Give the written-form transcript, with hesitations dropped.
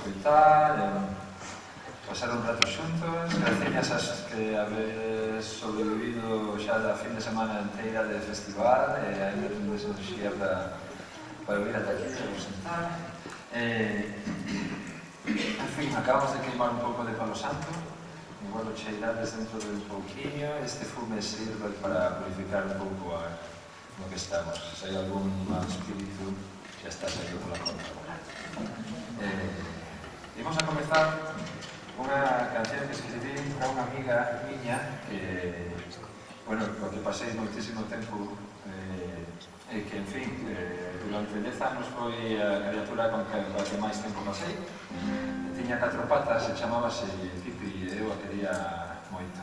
escoitar, pasar un rato xuntos, gracias a que habéis sobrevivido xa da fin de semana inteira de festival, ainda tendes enerxía para vir ata aquí, para presentar. En fin, acabamos de queimar un pouco de palo santo, igual o cheirades dentro de un pouquinho, este fume sirve para purificar un pouco no que estamos. Se hai algún mal espírito, xa está saindo pola conta. Imos a comezar unha canción que escribí para unha amiga miña que, bueno, porque pasei moitísimo tempo e que, en fin, durante 10 anos foi a criatura con que máis tempo pasei. Tiña 4 patas e chamábase Pipi e eu a quería moito.